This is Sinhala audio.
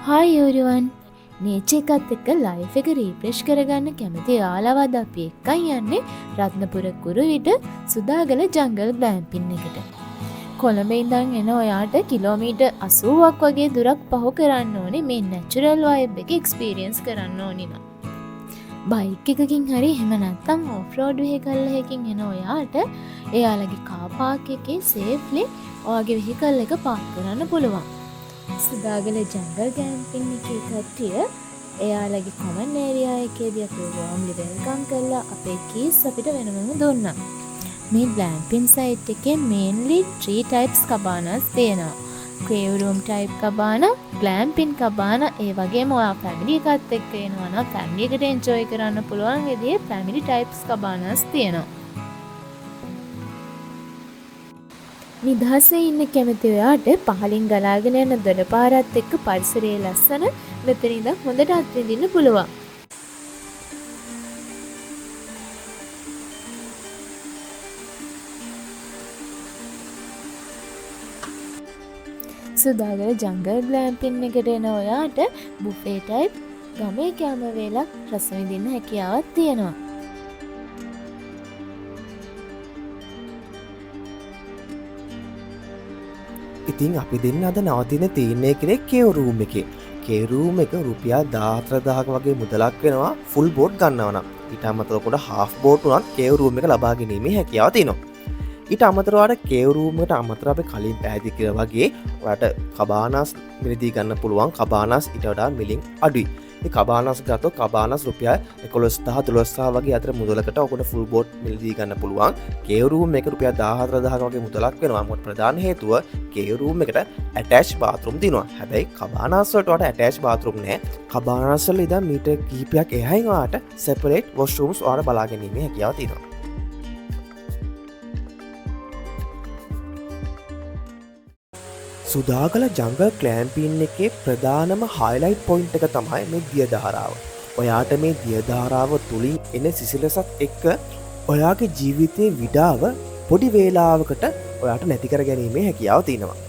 Hi everyone! නේචර් එකත් එක්ක ලයිෆ් එක රීෆ්‍රෙෂ් කරගන්න කැමති යාළුවද අපි එක්කන් යන්නේ රත්නපුර කුරුවිට සුදාගල ජංගල් ග්ලැම්පින් එකට. කොළඹ ඉඳන් එන ඔයාට කිලෝමීටර් 80ක් වගේ දුරක් පහු කරන්න ඕනේ මේ නැචරල් වයිබ් එක එක්ස්පීරියන්ස් කරන්න ඕනි නම්. බයික් එකකින් හරි එහෙම නැත්නම් ඔෆ් රෝඩ් වෙහිකල් එකකින් එන ඔයාට එයාලගේ කාර් පාක් එකේ සේෆ්ලි ඔයාගේ වෙහිකල් එක පාක් කරන්න පුළුවන්. සුදාගල ජංගල් ගෑම්පින් එකේ කට්ටිය එයාලගේ කොමන් ඒරියා එකේදී අපි වෝම්ලි වෙල්කම් කරලා අපේ කීස් අපිට වෙනමම දුන්නා. මේ ග්ලැම්පින් සයිට් එකේ මේන්ලි 3 types කබානාස් තියෙනවා. ක්‍රේව් රූම් ටයිප් කබානා, ග්ලැම්පින් කබානා, ඒ වගේම ඔයා ෆැමිලි එකත් එක්ක එනවා නම් ෆැමිලි එකට එන්ජොයි කරන්න පුළුවන් විදිහේ ෆැමිලි ටයිප්ස් කබානාස් තියෙනවා. නිදහසේ ඉන්න කැමති ඔයාට පහලින් ගලාගෙන යන දොළ පාරත් එක්ක පරිසරයේ ලස්සන මෙතන ඉඳන් හොඳට අත්විඳින්න පුළුවන්. සුදාගල ජංගල් ග්ලැම්පින් එකට එන ඔයාට බුෆේ ටයිප් ගමේ කෑම වේලක් රස විඳින්න හැකියාවක් තියෙනවා. ඉතින් අපි දෙන්න අද නවතින තියන්නේ කෙනෙක් කේව් රූම් එකේ. කේව් රූම් එක රුපියල් 14000ක වගේ මුදලක් වෙනවා ෆුල් බෝට් ගන්නවා නම්. ඊට අමතරව කොට හාෆ් බෝට් උනත් කේව් රූම් එක ලබා ගැනීමේ හැකියාව තියෙනවා. ඊට අමතරව ඔයාලට කේව් රූම් එකට අමතරව අපි කලින් පැහැදිලි කළා වගේ ඔයාලට කබානාස් මිලදී ගන්න පුළුවන්. කබානාස් ඊට වඩා මිලින් අඩුයි. මේ කබානාස් ගත්තොත් කබානාස් රුපියල් 11000 12000 වගේ අතර මුදලකට ඔකට ෆුල් බෝට් මිලදී ගන්න පුළුවන්. කේව් රූම් එක රුපියල් 14000ක වගේ මුදලක් වෙනවා. මොකද ප්‍රධාන හේතුව කේව් රූම් එකට ඇටච් බාත්රූම් තියෙනවා. හැබැයි කබානාස් වලට වඩා ඇටච් බාත්රූම් නැහැ. කබානාස් වල ඉඳන් මීටර් කිහිපයක් එහායින් ඔයාලට සෙපරේට් වොෂ්රූම්ස් ඔයාලට බලා ගැනීමේ හැකියාව තියෙනවා. සුදාගල ජංගල් ග්ලැම්පින් එකේ ප්‍රධානම හයිලයිට් පොයින්ට් එක තමයි මේ දිය ධාරාව. ඔයාට මේ දිය ධාරාව තුලින් එන සිසිලසත් එක්ක ඔයාගේ ජීවිතයේ විඩාව පොඩි වේලාවකට ඔයාට නැති කර ගැනීමේ හැකියාව තියෙනවා.